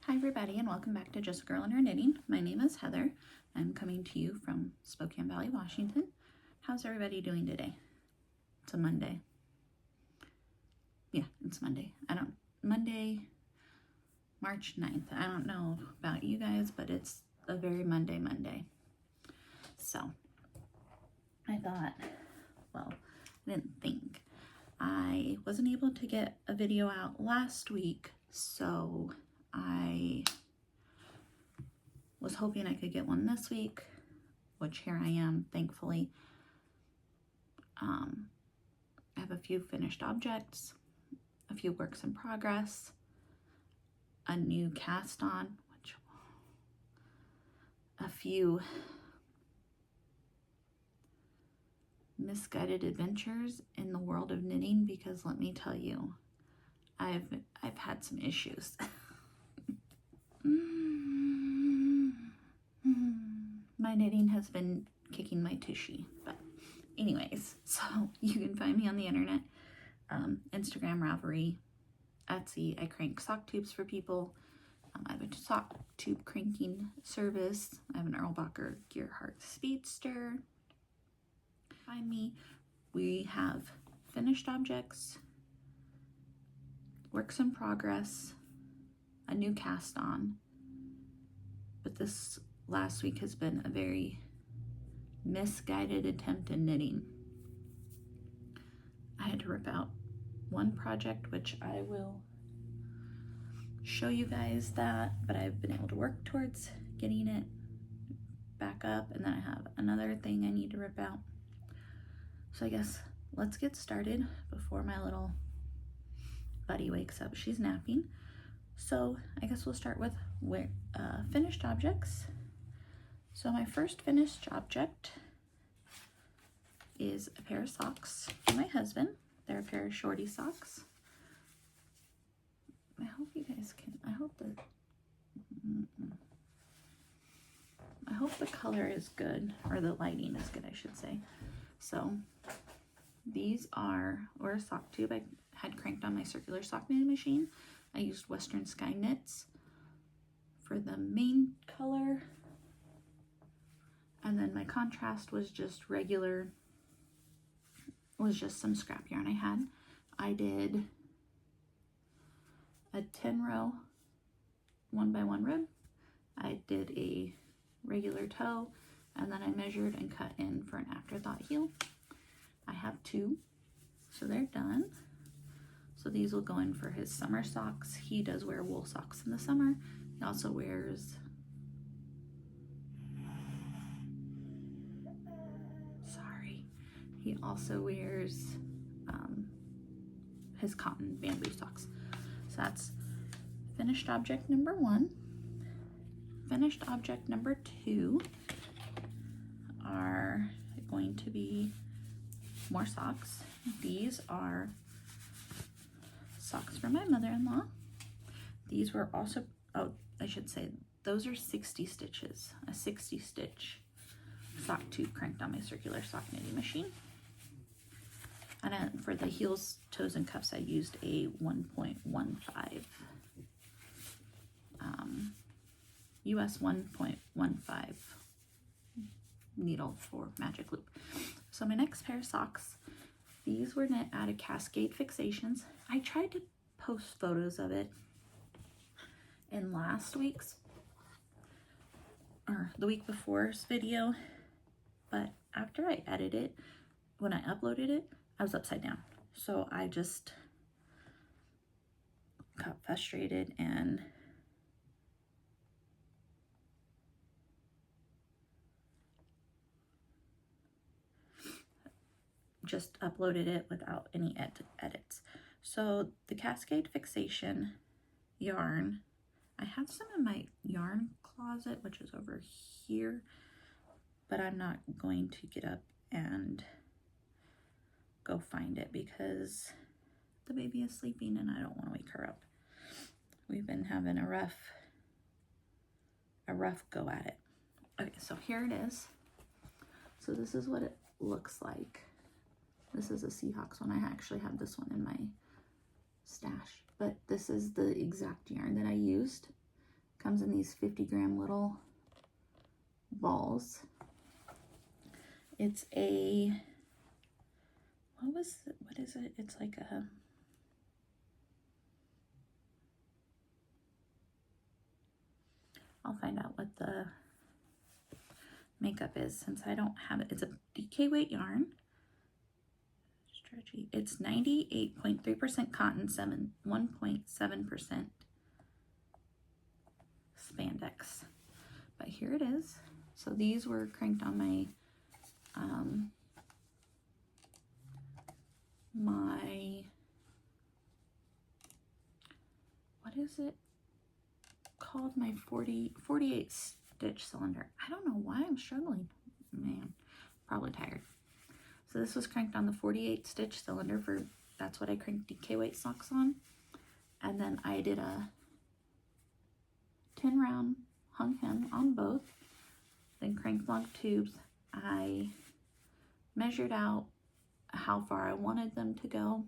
Hi everybody and welcome back to Just a Girl and Her Knitting. My name is Heather. I'm coming to you from Spokane Valley, Washington. How's everybody doing today? It's a Monday. Yeah, it's Monday. Monday, March 9th. I don't know about you guys, but it's a very Monday. So, I thought, well, I didn't think. I wasn't able to get a video out last week, so I was hoping I could get one this week, which here I am, thankfully. I have a few finished objects, a few works in progress, a new cast on, a few misguided adventures in the world of knitting, because let me tell you, I've had some issues. My knitting has been kicking my tushy, but anyways, so you can find me on the internet, Instagram, Ravelry, Etsy. I crank sock tubes for people. I have a sock tube cranking service. I have an Erlbacher Gearhart Speedster. Find me. We have finished objects, works in progress, a new cast on, but this last week has been a very misguided attempt in knitting. I had to rip out one project, which I will show you guys that, but I've been able to work towards getting it back up, and then I have another thing I need to rip out. So I guess let's get started before my little buddy wakes up. She's napping. So I guess we'll start with finished objects. So my first finished object is a pair of socks for my husband. They're a pair of shorty socks. I hope you guys can, I hope the color is good, or the lighting is good, I should say. So these were a sock tube I had cranked on my circular sock knitting machine. I used Western Sky Knits for the main color, and then my contrast was just some scrap yarn I had. I did a 10-row 1x1 rib. I did a regular toe, and then I measured and cut in for an afterthought heel. I have two, so they're done. So these will go in for his summer socks. He does wear wool socks in the summer. He also wears his cotton bamboo socks. So that's finished object number one. Finished object number two are going to be more socks. These are socks for my mother-in-law. These were also, oh, I should say, those are 60 stitches, a 60 stitch sock tube cranked on my circular sock knitting machine. And for the heels, toes, and cuffs, I used a 1.15 US 1.15 needle for magic loop. So my next pair of socks, these were knit out of Cascade Fixations. I tried to post photos of it in last week's, or the week before's video, but after I edited it, when I uploaded it, I was upside down. So I just got frustrated and just uploaded it without any edits. So the Cascade Fixation yarn, I have some in my yarn closet, which is over here, but I'm not going to get up and go find it because the baby is sleeping and I don't want to wake her up. We've been having a rough go at it. Okay, so here it is. So this is what it looks like. This is a Seahawks one. I actually have this one in my stash, but this is the exact yarn that I used. Comes in these 50-gram little balls. It's a, what is it? It's like a, I'll find out what the makeup is since I don't have it. It's a DK weight yarn. Stretchy. It's 98.3% cotton, 1.7% spandex. But here it is. So these were cranked on my what is it called? My 48 stitch cylinder. I don't know why I'm struggling. Man, probably tired. So this was cranked on the 48 stitch cylinder that's what I cranked DK weight socks on. And then I did a 10 round hung hem on both, then crank block tubes. I measured out how far I wanted them to go,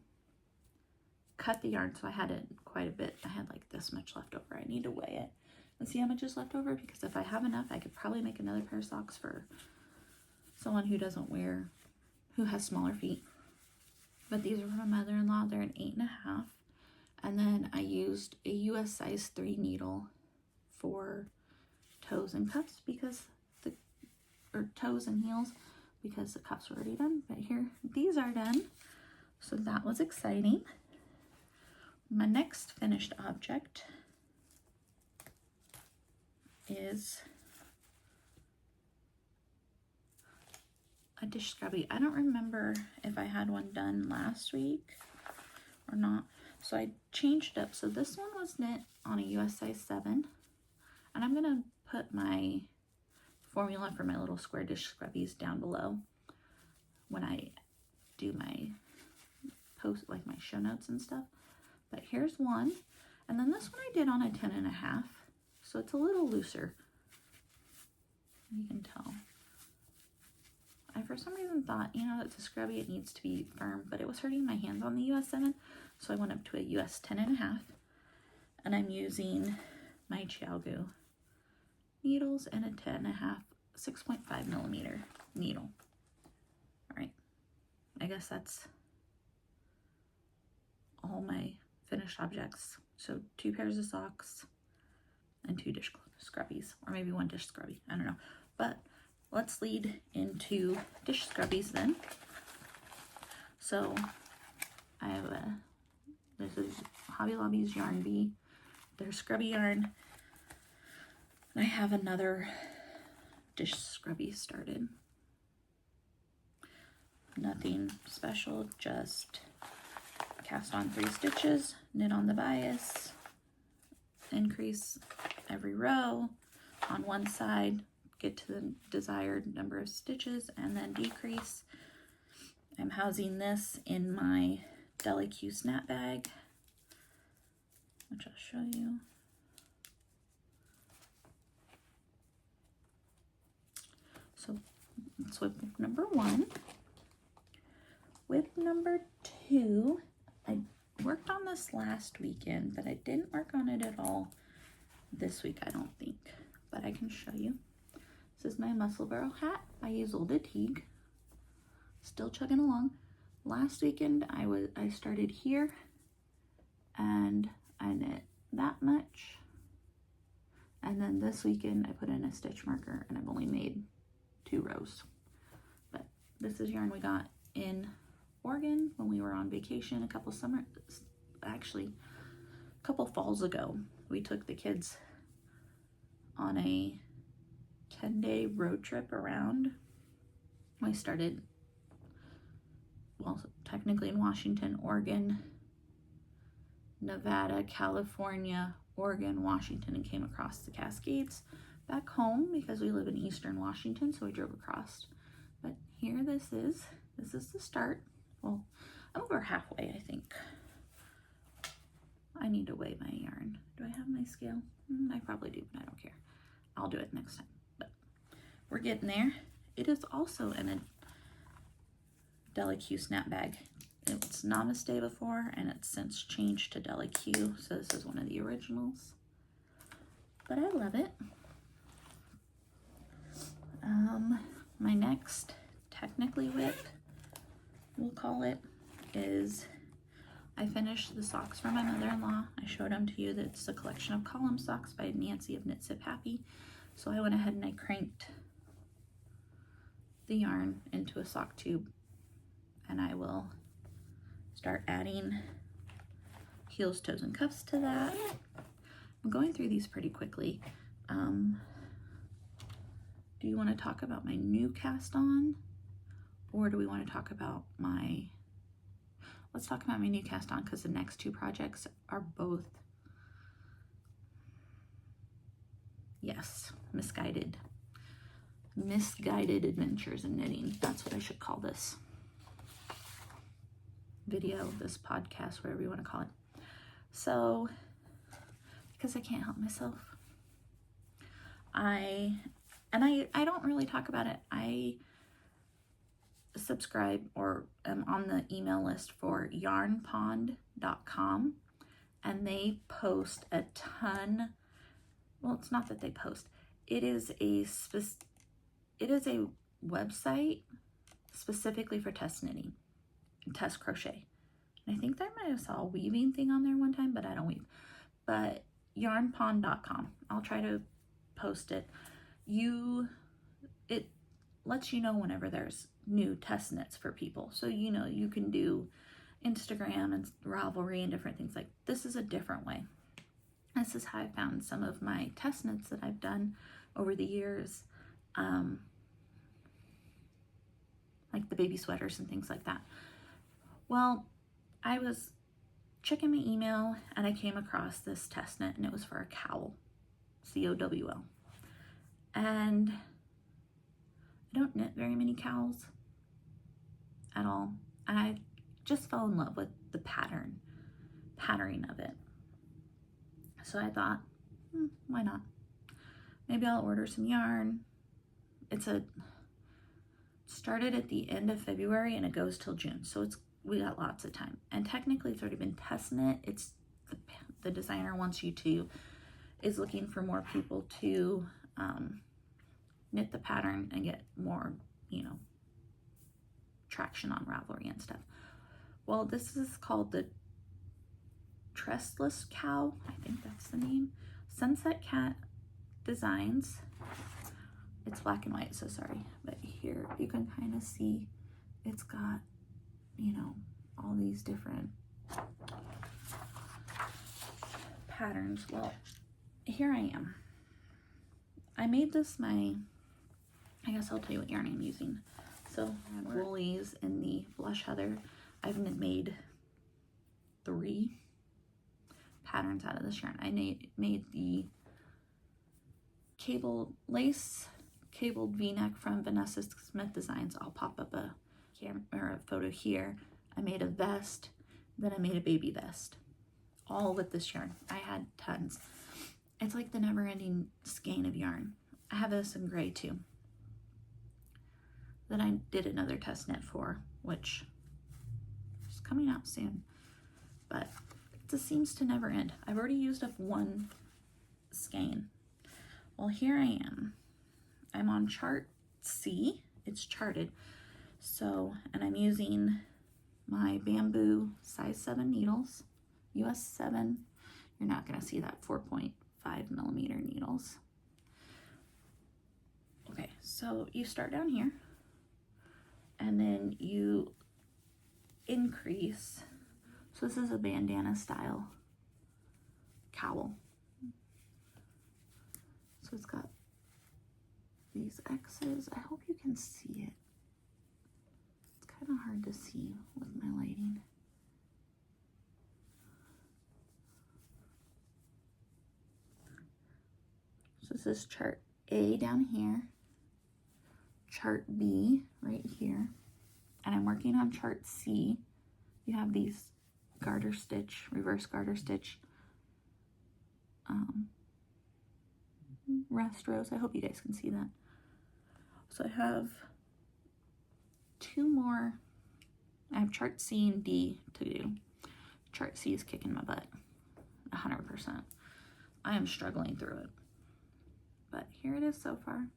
cut the yarn, so I had it quite a bit. I had like this much left over. I need to weigh it and see how much is left over, because if I have enough, I could probably make another pair of socks for someone who has smaller feet. But these are from my mother-in-law. They're an 8.5. And then I used a US size 3 needle for toes and cuffs toes and heels, because the cuffs were already done. But here, these are done. So that was exciting. My next finished object is a dish scrubby. I don't remember if I had one done last week or not. So I changed it up. So this one was knit on a US size 7. And I'm gonna put my formula for my little square dish scrubbies down below when I do my post, like my show notes and stuff. But here's one. And then this one I did on a 10.5. So it's a little looser. You can tell. I for some reason thought, it's a scrubby, it needs to be firm, but it was hurting my hands on the US 7. So I went up to a US 10.5. And I'm using my Chiaogu needles and a 10.5, 6.5 millimeter needle. All right, I guess that's all my finished objects. So 2 pairs of socks and 2 dish scrubbies, or maybe 1 dish scrubby, I don't know. But let's lead into dish scrubbies then. So I have this is Hobby Lobby's Yarn Bee, their scrubby yarn. I have another dish scrubby started. Nothing special, just cast on 3 stitches, knit on the bias, increase every row on one side, get to the desired number of stitches, and then decrease. I'm housing this in my DeliQ snap bag, which I'll show you. So that's whip number 1. Whip number 2, I worked on this last weekend, but I didn't work on it at all this week, I don't think, but I can show you. This is my Musselburgh hat by Isolde Teague. Still chugging along. Last weekend I started here and I knit that much, and then this weekend I put in a stitch marker and I've only made 2 rows. But this is yarn we got in Oregon when we were on vacation a couple falls ago. We took the kids on a 10-day road trip around. We started, well, technically in Washington, Oregon, Nevada, California, Oregon, Washington, and came across the Cascades back home because we live in Eastern Washington, so we drove across. But here this is the start. Well, I'm over halfway, I think. I need to weigh my yarn. Do I have my scale? I probably do, but I don't care. I'll do it next time. But we're getting there. It is also in a DeliQ snap bag. It was Namaste before, and it's since changed to DeliQ, so this is one of the originals. but I love it. My next technically whip, we'll call it, is I finished the socks for my mother-in-law. I showed them to you. That's a collection of column socks by Nancy of Knit Sip Happy. So I went ahead and I cranked the yarn into a sock tube, and I will start adding heels, toes, and cuffs to that. I'm going through these pretty quickly. Do you want to talk about my new cast on, or do we want to talk about my, let's talk about my new cast on, because the next two projects are both, yes, misguided adventures in knitting. That's what I should call this video, this podcast, whatever you want to call it. So, because I can't help myself, I don't really talk about it. I subscribe or am on the email list for yarnpond.com, and they post a ton. Well, it's not that they post. It is a website specifically for test knitting and test crochet. And I think I might have saw a weaving thing on there one time, but I don't weave. But yarnpond.com. I'll try to post it. It lets you know whenever there's new test knits for people. So, you know, you can do Instagram and Ravelry and different things. Like, this is a different way. This is how I found some of my test knits that I've done over the years. Like the baby sweaters and things like that. Well, I was checking my email and I came across this test knit, and it was for a cowl, C-O-W-L. And I don't knit very many cowls at all. And I just fell in love with the patterning of it. So I thought, why not? Maybe I'll order some yarn. Started at the end of February and it goes till June. So we got lots of time. And technically it's already been test knit. It's the designer is looking for more people to knit the pattern and get more, traction on Ravelry and stuff. Well, this is called the Trestless cowl. I think that's the name. Sunset Cat Designs. It's black and white, so sorry. But here you can kind of see it's got, all these different patterns. Well, here I am. I made this I guess I'll tell you what yarn I'm using. So I have woolies in the Blush Heather. I've made 3 patterns out of this yarn. I made the cabled V-neck from Vanessa Smith Designs. I'll pop up a photo here. I made a vest, then I made a baby vest, all with this yarn. I had tons. It's like the never-ending skein of yarn. I have this in gray too. Then I did another test knit for, which is coming out soon. But it just seems to never end. I've already used up one skein. Well, here I am. I'm on chart C. It's charted. So, and I'm using my bamboo size 7 needles, US 7. You're not going to see that 4.5 millimeter needles. Okay, so you start down here and then you increase. So this is a bandana style cowl. So it's got these X's. I hope you can see it. It's kind of hard to see with my lighting. So this is chart A down here, chart B right here, and I'm working on chart C. You have these garter stitch, reverse garter stitch rest rows. I hope you guys can see that. So I have 2 more. I have chart C and D to do. Chart C is kicking my butt, 100%. I am struggling through it. but here it is so far.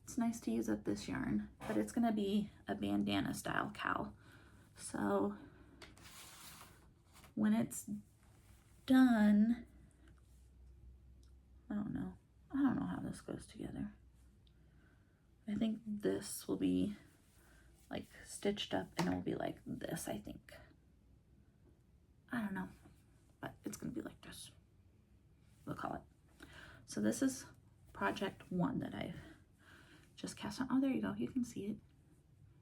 It's nice to use up this yarn, but it's gonna be a bandana style cowl. So when it's done, I don't know how this goes together. I think this will be like stitched up and it will be like this, I think. I don't know, but it's gonna be like this. We'll call it. So this is project 1 that I've just cast on. Oh, there you go. You can see it.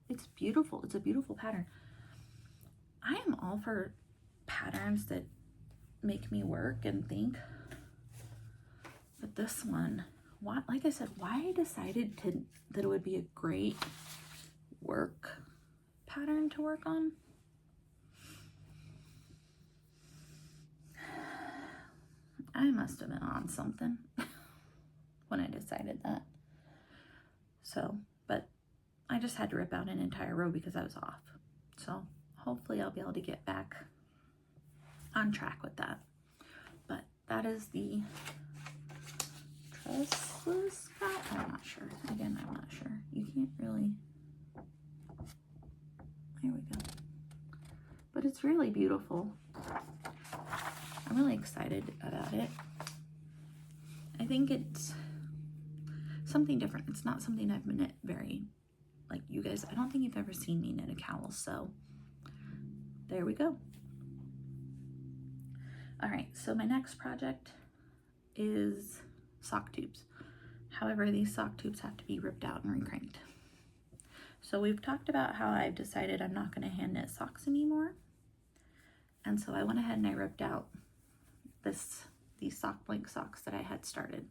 It's beautiful. It's a beautiful pattern. I am all for patterns that make me work and think. But this one, like I said, why I decided that it would be a great work pattern to work on. I must have been on something when I decided that. So, but I just had to rip out an entire row because I was off. So hopefully I'll be able to get back on track with that. But that is the Trestless cowl. I'm not sure. Again, I'm not sure. You can't really. There we go. But it's really beautiful. I'm really excited about it. I think it's something different. It's not something I've knit very, like you guys, I don't think you've ever seen me knit a cowl, so there we go. All right, so my next project is sock tubes. However, these sock tubes have to be ripped out and recranked. So we've talked about how I've decided I'm not going to hand knit socks anymore. And so I went ahead and I ripped out these sock blank socks that I had started.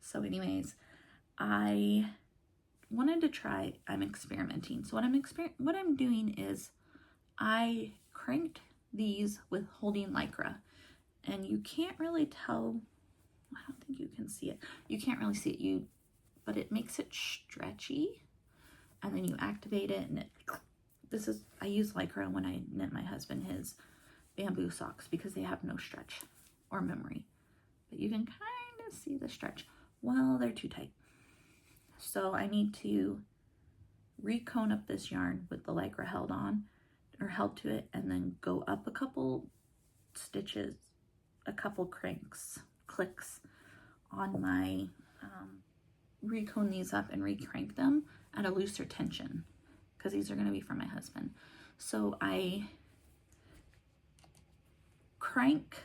So anyways, I wanted to try, I'm experimenting. So what I'm doing is I cranked these with holding Lycra, and you can't really tell, I don't think you can see it. You can't really see it, but it makes it stretchy, and then you activate it, and I use Lycra when I knit my husband his bamboo socks because they have no stretch or memory, but you can kind of see the stretch. Well, they're too tight. So I need to recone up this yarn with the Lycra held to it, and then go up a couple stitches, a couple clicks on my, recone these up and recrank them at a looser tension, because these are going to be for my husband. So I crank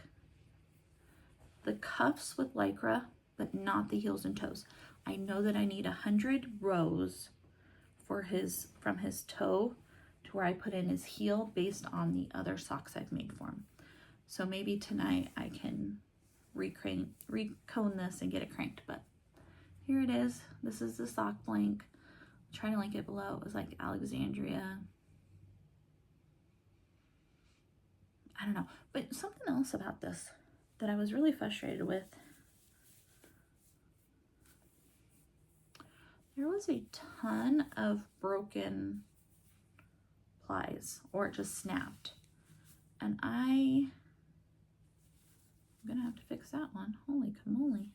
the cuffs with Lycra, but not the heels and toes. I know that I need 100 rows from his toe to where I put in his heel based on the other socks I've made for him. So maybe tonight I can recone this and get it cranked, but here it is. This is the sock blank. I'll try to link it below. It was like Alexandria. I don't know, but something else about this that I was really frustrated with. There was a ton of broken plies, or it just snapped. And I'm gonna have to fix that one. Holy camole.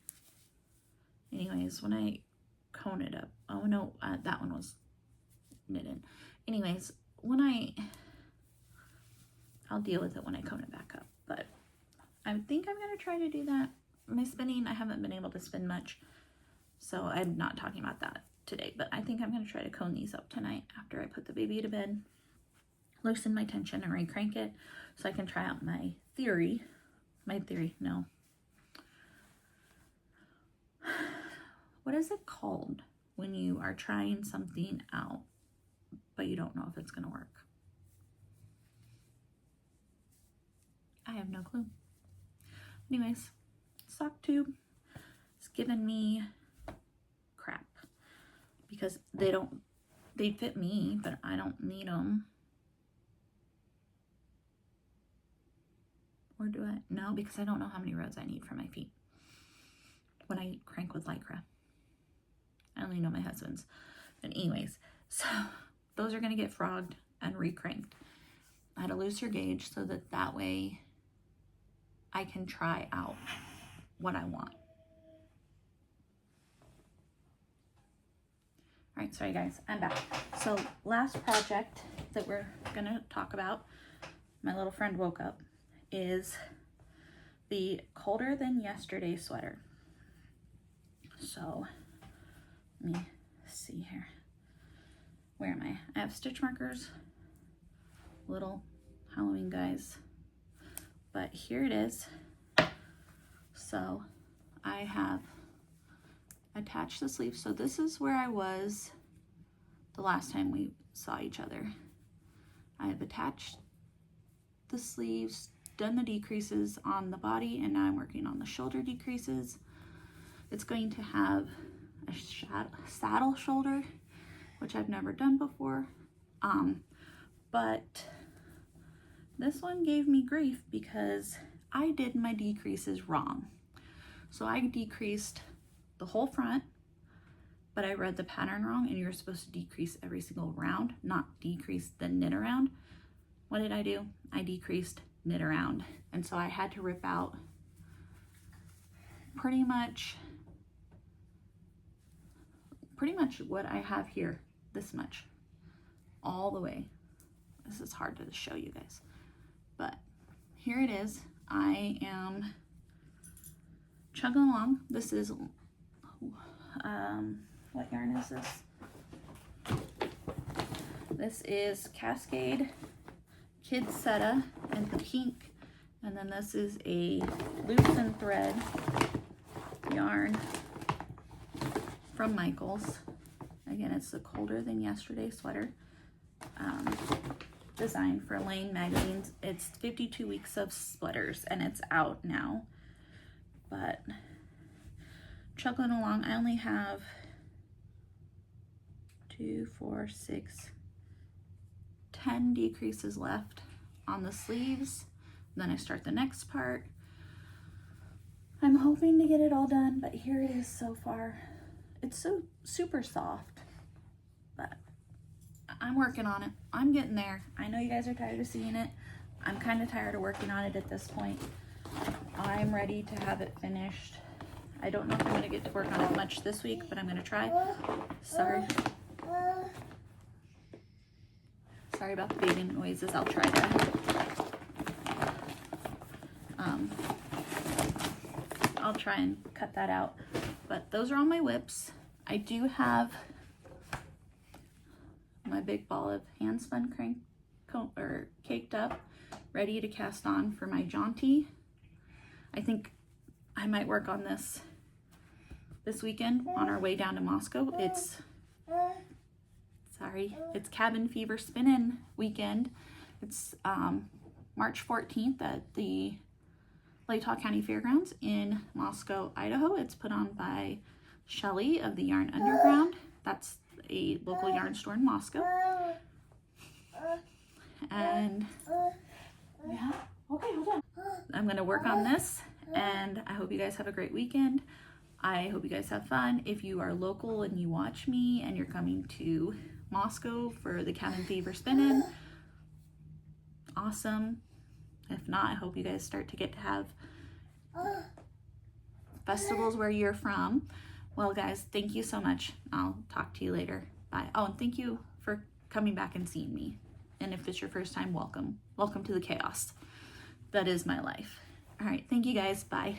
Anyways, when I cone it up, oh no, that one was knitted. Anyways, I'll deal with it when I cone it back up. But I think I'm gonna try to do that. My spinning, I haven't been able to spin much, so I'm not talking about that today, but I think I'm going to try to cone these up tonight after I put the baby to bed, loosen my tension and recrank it so I can try out my theory, no. What is it called when you are trying something out, but you don't know if it's going to work? I have no clue. Anyways, sock tube is giving me crap because they fit me, but I don't need them. Or do I? No, because I don't know how many rows I need for my feet when I crank with Lycra. I only know my husband's. But anyways, so those are going to get frogged and recranked at a looser gauge so that way I can try out what I want. All right, sorry guys, I'm back. So last project that we're gonna talk about, my little friend woke up, is the colder than yesterday sweater. So let me see here. Where am I? I have stitch markers, little Halloween guys, but here it is. So I have attached the sleeves. So this is where I was the last time we saw each other. I have attached the sleeves, done the decreases on the body, and now I'm working on the shoulder decreases. It's going to have a saddle shoulder, which I've never done before. But this one gave me grief because I did my decreases wrong. So I decreased the whole front, but I read the pattern wrong, and you're supposed to decrease every single round, not decrease the knit around. What did I do? I decreased knit around, and so I had to rip out pretty much what I have here, this much, all the way. This is hard to show you guys, but here it is. I am chugging along. This is what yarn is this? This is Cascade Kids Setta in the pink, and then this is a loosen thread yarn from Michaels. Again, it's the colder than yesterday sweater, designed for Lane magazines. It's 52 weeks of sweaters, and it's out now. But chugging along, I only have 2, 4, 6, 10 decreases left on the sleeves. Then I start the next part. I'm hoping to get it all done, but here it is so far. It's so super soft, but I'm working on it. I'm getting there. I know you guys are tired of seeing it. I'm kind of tired of working on it at this point. I'm ready to have it finished. I don't know if I'm going to get to work on it much this week, but I'm going to try. Sorry about the baby noises. I'll try to I'll try and cut that out. But those are all my whips. I do have my big ball of Handspun caked up, ready to cast on for my jaunty. I think I might work on this weekend on our way down to Moscow. It's Cabin Fever Spinning weekend. It's March 14th at the Latah County Fairgrounds in Moscow, Idaho. It's put on by Shelly of the Yarn Underground. That's a local yarn store in Moscow. And yeah, okay, hold on. I'm gonna work on this, and I hope you guys have a great weekend. I hope you guys have fun. If you are local and you watch me and you're coming to Moscow for the Cabin Fever Spinning, awesome. If not, I hope you guys start to get to have festivals where you're from. Well, guys, thank you so much. I'll talk to you later. Bye. Oh, and thank you for coming back and seeing me. And if it's your first time, welcome. Welcome to the chaos that is my life. All right, thank you guys. Bye.